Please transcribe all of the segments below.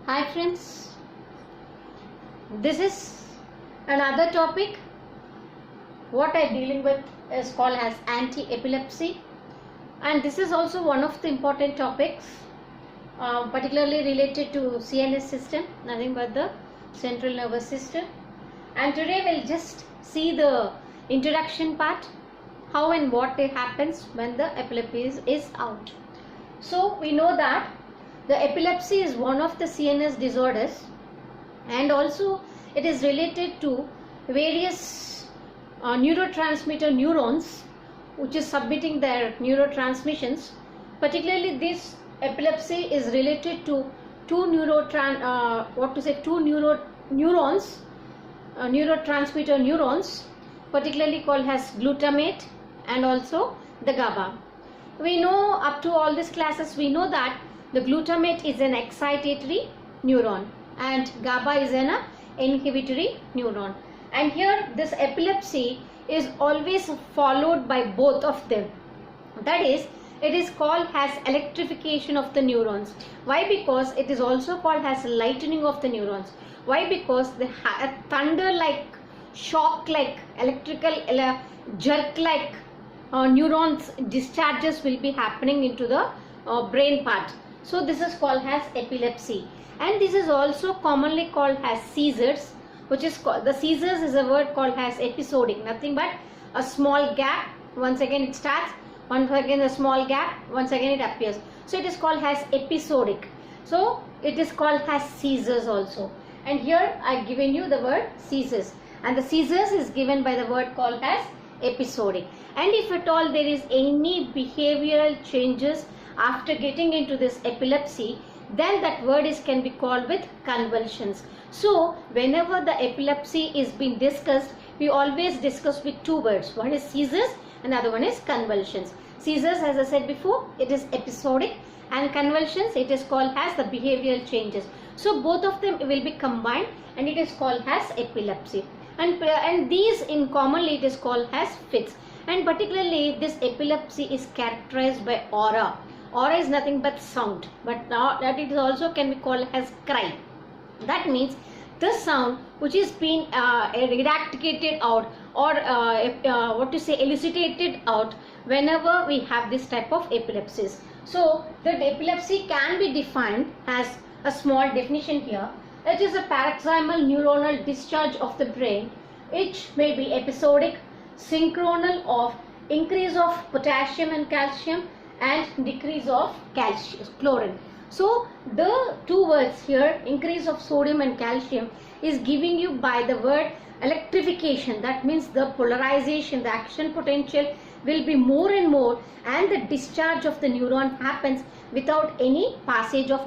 Hi friends, this is another topic. What I am dealing with is called as anti-epilepsy, and this is also one of the important topics, particularly related to CNS system, nothing but the central nervous system. And today we'll just see the introduction part, how and what happens when the epilepsy is out. So we know that the epilepsy is one of the CNS disorders, and it is related to various neurotransmitter neurons which is submitting their neurotransmissions. Particularly this epilepsy is related to two neurotransmitter neurons, particularly called as glutamate and also the GABA. We know up to all these classes we know that the glutamate is an excitatory neuron and GABA is an inhibitory neuron. And here this epilepsy is always followed by both of them. That is, it is called as electrification of the neurons. Why? Because it is also called as lightening of the neurons. Why? Because the thunder-like, shock-like, electrical jerk-like neurons discharges will be happening into the brain part. So this is called as epilepsy, and this is also commonly called as seizures, which is called, the seizures is a word called as episodic, nothing but a small gap, once again it starts, once again a small gap, once again it appears. So it is called as episodic. So it is called as seizures also. And here I have given you the word seizures, and the seizures is given by the word called as episodic. And if at all there is any behavioral changes after getting into this epilepsy, then that word can be called with convulsions. So whenever the epilepsy is being discussed, we always discuss with two words. One is seizures, another one is convulsions. Seizures, as I said before, it is episodic, and convulsions, it is called as the behavioral changes. So both of them will be combined and it is called as epilepsy. And these in commonly it is called as fits. And particularly this epilepsy is characterized by aura. Aura is nothing but sound, but now that it also can be called as cry. That means the sound which is being eradicated out or elicited out whenever we have this type of epilepsies. So the epilepsy can be defined as a small definition here. It is a paroxysmal neuronal discharge of the brain, which may be episodic, synchronal of increase of potassium and calcium and decrease of chlorine. So the two words here, increase of sodium and calcium, is giving you by the word electrification. That means the polarization, the action potential will be more and more, and the discharge of the neuron happens without any passage of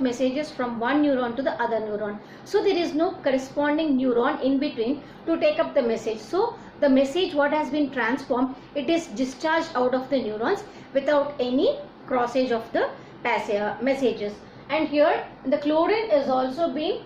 messages from one neuron to the other neuron. So there is no corresponding neuron in between to take up the message. So the message what has been transformed, it is discharged out of the neurons without any crossage of the messages. And here the chlorine is also being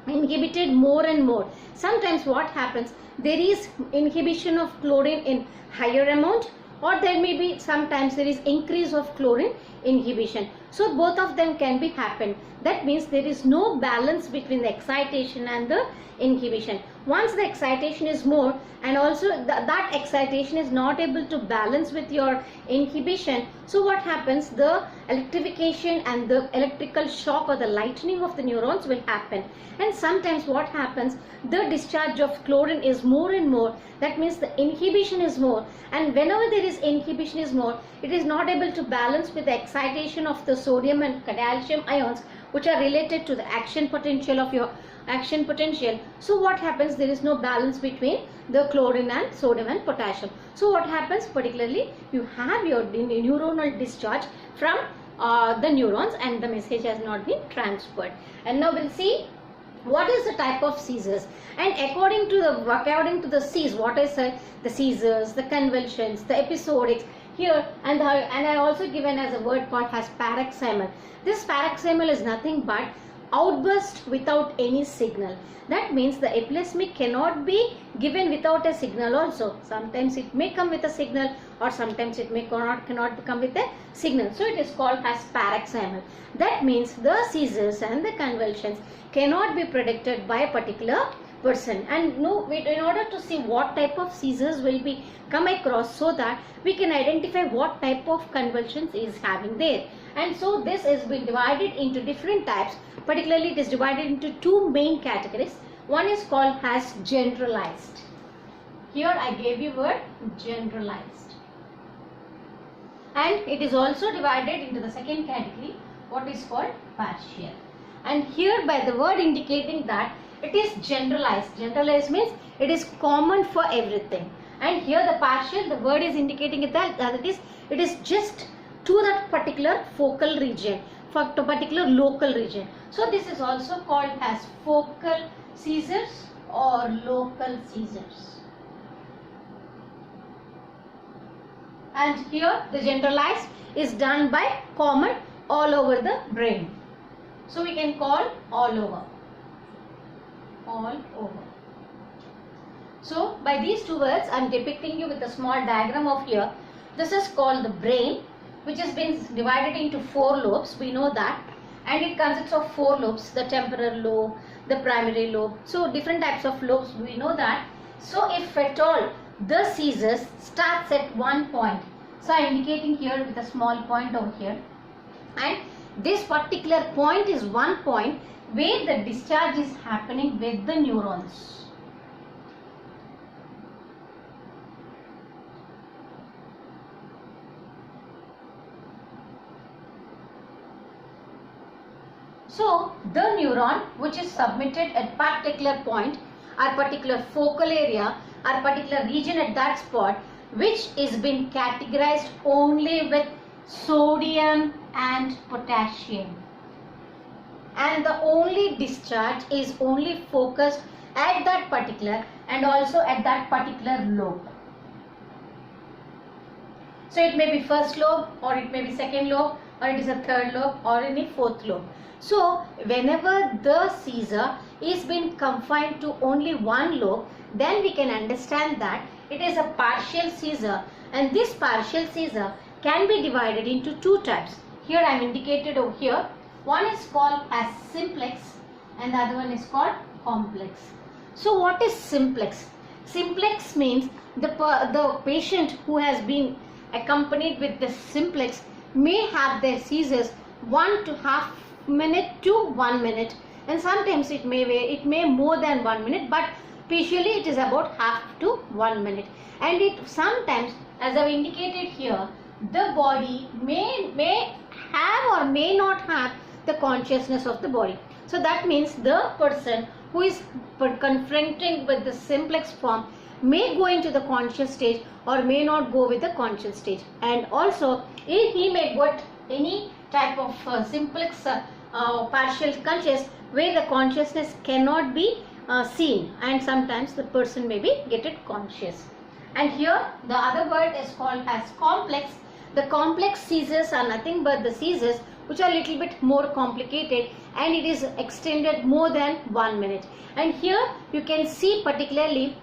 inhibited more and more. Sometimes what happens, there is inhibition of chlorine in higher amount, or there may be sometimes there is increase of chlorine inhibition. So both of them can be happen. That means there is no balance between the excitation and the inhibition. Once the excitation is more, and also that excitation is not able to balance with your inhibition, so what happens, the electrification and the electrical shock or the lightening of the neurons will happen. And sometimes what happens, the discharge of chlorine is more and more. That means the inhibition is more, and whenever there is inhibition is more, it is not able to balance with the excitation of the sodium and calcium ions, which are related to the action potential of your action potential. So what happens, there is no balance between the chlorine and sodium and potassium. So what happens, particularly you have your neuronal discharge from the neurons, and the message has not been transferred. And now we'll see what is the type of seizures. And according to the seize, what is the seizures, the convulsions, the episodics here, and I also given as a word called as paroxysmal. This paroxysmal is nothing but outburst without any signal. That means the epilepsy cannot be given without a signal also. Sometimes it may come with a signal, or sometimes it may cannot come with a signal. So it is called as paroxysmal. That means the seizures and the convulsions cannot be predicted by a particular person. And in order to see what type of seizures will be come across, so that we can identify what type of convulsions is having there. And so this is been divided into different types. Particularly it is divided into two main categories. One is called as generalized. Here I gave you word generalized. And it is also divided into the second category, what is called partial. And here by the word indicating that it is generalized. Generalized means it is common for everything. And here the partial, the word is indicating that it is just to that particular focal region, for a particular local region. So this is also called as focal seizures or local seizures. And here the generalized is done by common all over the brain. So we can call all over. All over. So by these two words I am depicting you with a small diagram of here. This is called the brain, which has been divided into 4 lobes, we know that, and it consists of 4 lobes, the temporal lobe, the primary lobe. So different types of lobes, we know that. So if at all the seizures starts at one point, so I am indicating here with a small point over here, and this particular point is one point where the discharge is happening with the neurons. So the neuron which is submitted at particular point or particular focal area or particular region at that spot, which is been categorized only with sodium and potassium, and the only discharge is only focused at that particular and also at that particular lobe. So it may be first lobe, or it may be second lobe, or it is a third lobe, or any fourth lobe. So whenever the seizure is been confined to only one lobe, then we can understand that it is a partial seizure, and this partial seizure can be divided into 2 types. Here I am indicated over here. One is called as simplex and the other one is called complex. So what is simplex? Simplex means the patient who has been accompanied with the simplex may have their seizures 1.5 minute to 1 minute, and sometimes it may more than 1 minute, but usually it is about half to 1 minute. And it sometimes, as I have indicated here, the body may have or may not have the consciousness of the body. So that means the person who is confronting with the simplex form may go into the conscious stage or may not go with the conscious stage. And also he may get any type of simplex partial conscious where the consciousness cannot be seen, and sometimes the person may be get it conscious. And here the other word is called as complex. The complex seizures are nothing but the seizures which are a little bit more complicated, and it is extended more than 1 minute. And here you can see particularly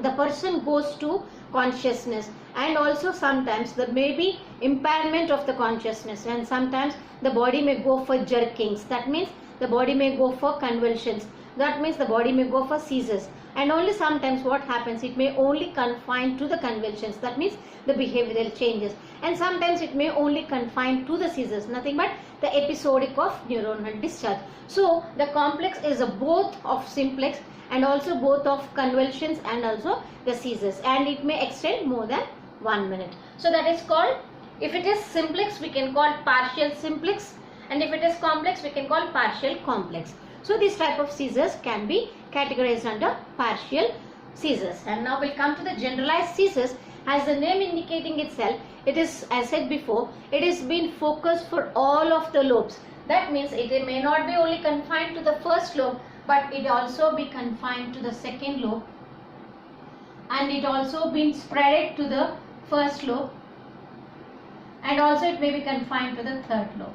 the person goes to consciousness, and also sometimes there may be impairment of the consciousness, and sometimes the body may go for jerkings. That means the body may go for convulsions. That means the body may go for seizures. And only sometimes what happens, it may only confine to the convulsions. That means the behavioral changes. And sometimes it may only confine to the seizures, nothing but the episodic of neuronal discharge. So the complex is a both of simplex and also both of convulsions and also the seizures, and it may extend more than 1 minute. So that is called, if it is simplex we can call partial simplex, and if it is complex we can call partial complex. So this type of seizures can be categorized under partial seizures. And now we'll come to the generalized seizures. As the name indicating itself, it is, as said before, it is been focused for all of the lobes. That means it may not be only confined to the first lobe, but it also be confined to the second lobe, and it also been spread to the first lobe, and also it may be confined to the third lobe.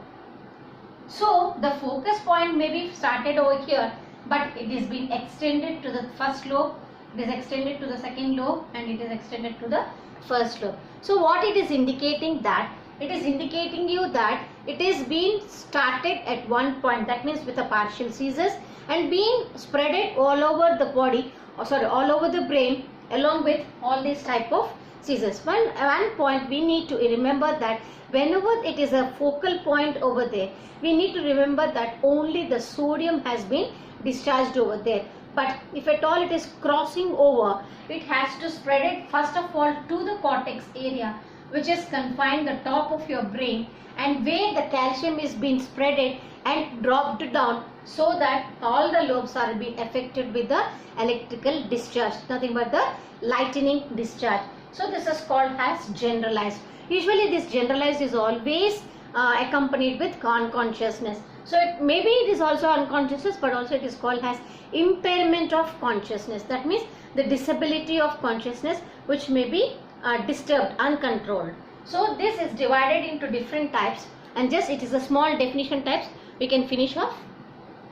So the focus point may be started over here, but it is being extended to the first lobe, it is extended to the second lobe, and it is extended to the first lobe. So what it is indicating that? It is indicating you that it is being started at one point, that means with a partial seizures, and being spreaded all over the body, or sorry, all over the brain, along with all these type of seizures. One point we need to remember that whenever it is a focal point over there, we need to remember that only the sodium has been discharged over there. But if at all it is crossing over, it has to spread it first of all to the cortex area, which is confined the top of your brain, and where the calcium is being spreaded and dropped down, so that all the lobes are being affected with the electrical discharge, nothing but the lightning discharge. So this is called as generalized. Usually this generalized is always accompanied with unconsciousness. So maybe it is also unconsciousness, but also it is called as impairment of consciousness. That means the disability of consciousness which may be disturbed, uncontrolled. So this is divided into different types, and just it is a small definition types we can finish off.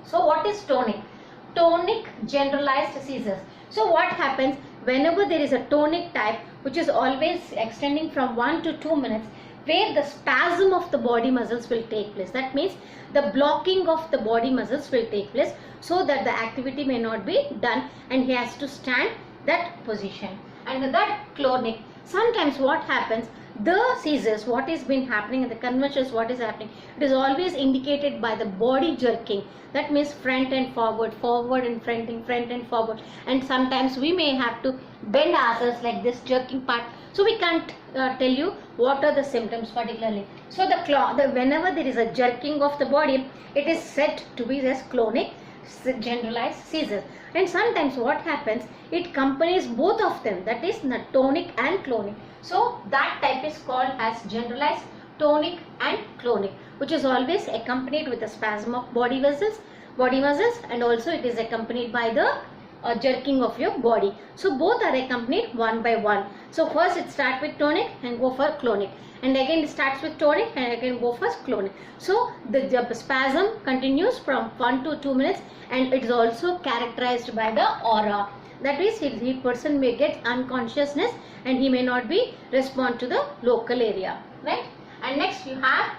So what is tonic? Tonic generalized seizures. So what happens whenever there is a tonic type which is always extending from 1 to 2 minutes, where the spasm of the body muscles will take place. That means the blocking of the body muscles will take place, so that the activity may not be done, and he has to stand that position. And that clonic, sometimes what happens, the seizures, what is been happening in the convulsions, what is happening, it is always indicated by the body jerking. That means front and forward, forward and front and forward, and sometimes we may have to bend ourselves like this, jerking part. So we can't tell you what are the symptoms particularly. So whenever there is a jerking of the body, it is said to be as clonic generalized seizures. And sometimes what happens, it accompanies both of them, that is tonic and clonic. So that type is called as generalized tonic and clonic, which is always accompanied with a spasm of body muscles, and also it is accompanied by the jerking of your body. So both are accompanied one by one. So first it starts with tonic and go for clonic, and again it starts with tonic and again go for clonic. So the spasm continues from 1 to 2 minutes, and it is also characterized by the aura. That means the person may get unconsciousness and he may not be respond to the local area, right? And next you have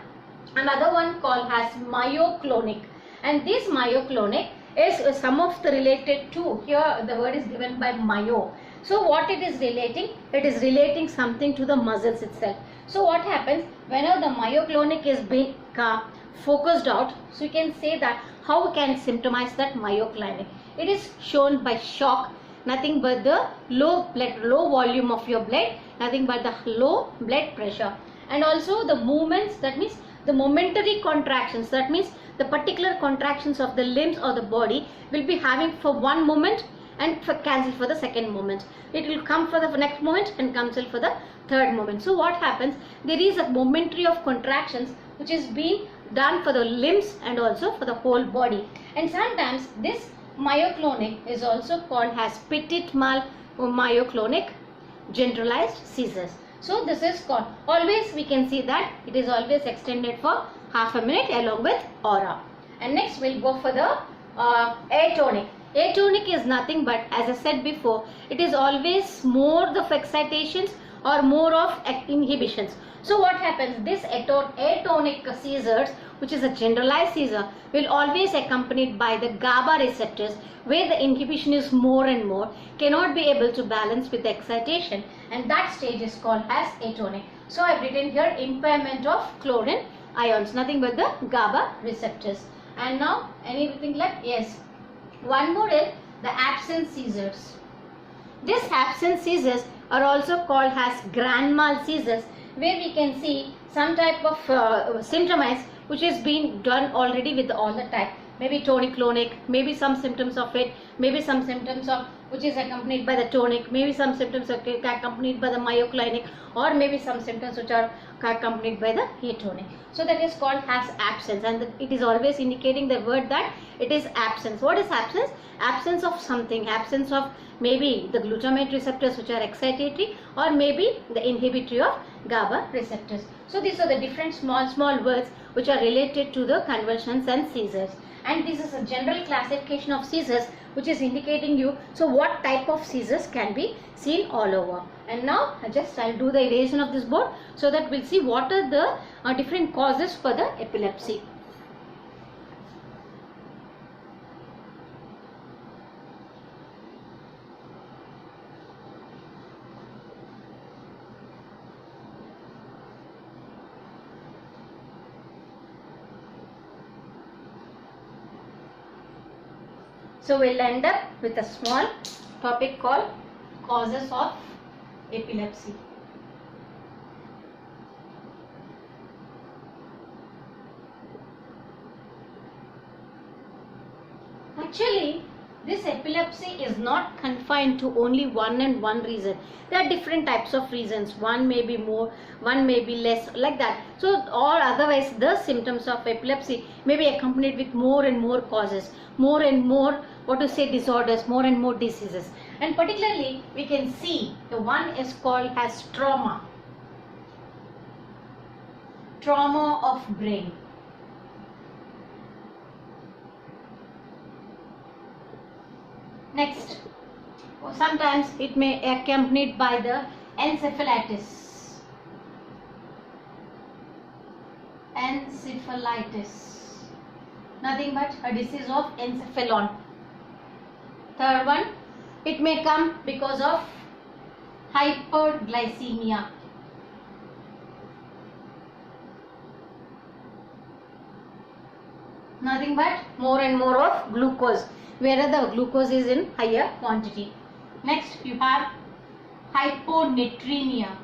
another one called as myoclonic, and this myoclonic is some of the related to, here the word is given by myo. So what it is relating? It is relating something to the muscles itself. So what happens whenever the myoclonic is being focused out? So you can say that how we can symptomize that myoclonic. It is shown by shock, nothing but the low volume of your blood, nothing but the low blood pressure, and also the movements, that means the momentary contractions, that means the particular contractions of the limbs or the body will be having for one moment and cancel for the second moment. It will come for the next moment and cancel for the third moment. So what happens, there is a momentary of contractions which is being done for the limbs and also for the whole body. And sometimes this myoclonic is also called as petit mal myoclonic generalized seizures. So this is called, always we can see that it is always extended for half a minute along with aura. And next we'll go for the atonic. Atonic is nothing but, as I said before, it is always more of excitations or more of inhibitions. So what happens, this atonic seizures, which is a generalized seizure, will always accompanied by the GABA receptors, where the inhibition is more and more, cannot be able to balance with the excitation, and that stage is called as atonic. So I have written here impairment of chlorine ions, nothing but the GABA receptors. And now anything left? Yes. One more is the absence seizures. These absence seizures are also called as grand mal seizures, where we can see some type of symptoms which is being done already with all the type. Maybe tonic-clonic, maybe some symptoms of it, maybe some symptoms of which is accompanied by the tonic, maybe some symptoms are accompanied by the myoclonic, or maybe some symptoms which are accompanied by the atonic. So that is called as absence, and it is always indicating the word that it is absence. What is absence? Absence of something, absence of maybe the glutamate receptors which are excitatory, or maybe the inhibitory of GABA receptors. So these are the different small words which are related to the convulsions and seizures. And this is a general classification of seizures which is indicating you so what type of seizures can be seen all over. And now I'll do the erasure of this board so that we'll see what are the different causes for the epilepsy. So we'll end up with a small topic called causes of epilepsy. Actually, this epilepsy is not confined to only one reason. There are different types of reasons. One may be more, one may be less, like that. So, or otherwise, the symptoms of epilepsy may be accompanied with more and more causes, more and more, disorders, more and more diseases. And particularly, we can see the one is called as trauma. Trauma of brain. Next, sometimes it may be accompanied by the encephalitis. Encephalitis. Nothing but a disease of encephalon. Third one, it may come because of hyperglycemia. Nothing but more and more of glucose, where the glucose is in higher quantity. Next, you have hyponatremia.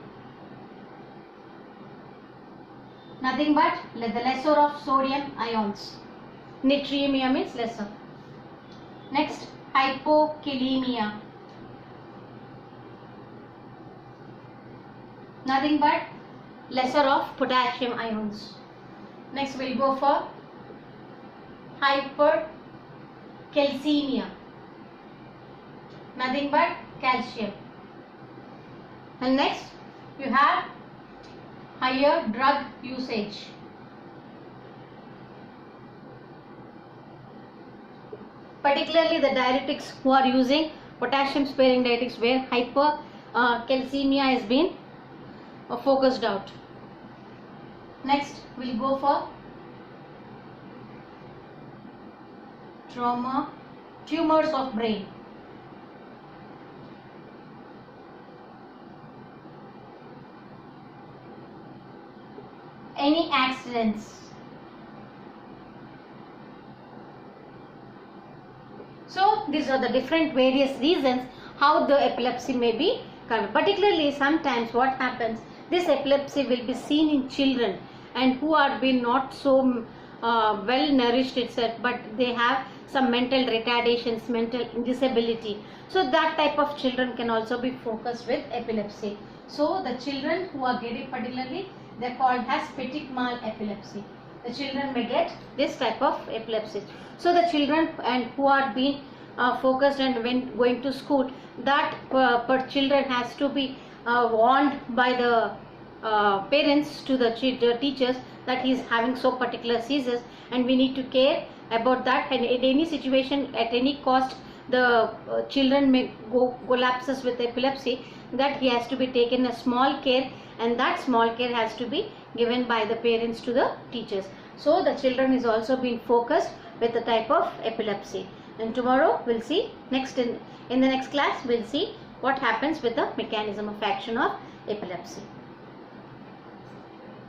Nothing but the lesser of sodium ions. Natremia means lesser. Next, hypokalemia. Nothing but lesser of potassium ions. Next, we'll go for hypercalcemia. Nothing but calcium. And next, you have higher drug usage. Particularly the diuretics who are using potassium sparing diuretics, where hypercalcemia has been focused out. Next, we'll go for trauma, tumors of brain. Any accidents. So these are the different various reasons how the epilepsy may be covered. Particularly sometimes what happens, this epilepsy will be seen in children and who are been not so well nourished itself, but they have some mental retardations, mental disability. So that type of children can also be focused with epilepsy. So the children who are getting, particularly they are called as petit mal epilepsy. The children may get this type of epilepsy. So the children and who are being focused and when going to school, that per children has to be warned by the parents to the teachers that he is having so particular seizures, and we need to care about that. And in any situation, at any cost, the children may go collapses with epilepsy, that he has to be taken a small care, and that small care has to be given by the parents to the teachers. So the children is also being focused with the type of epilepsy. And tomorrow we'll see next in the next class we'll see what happens with the mechanism of action of epilepsy.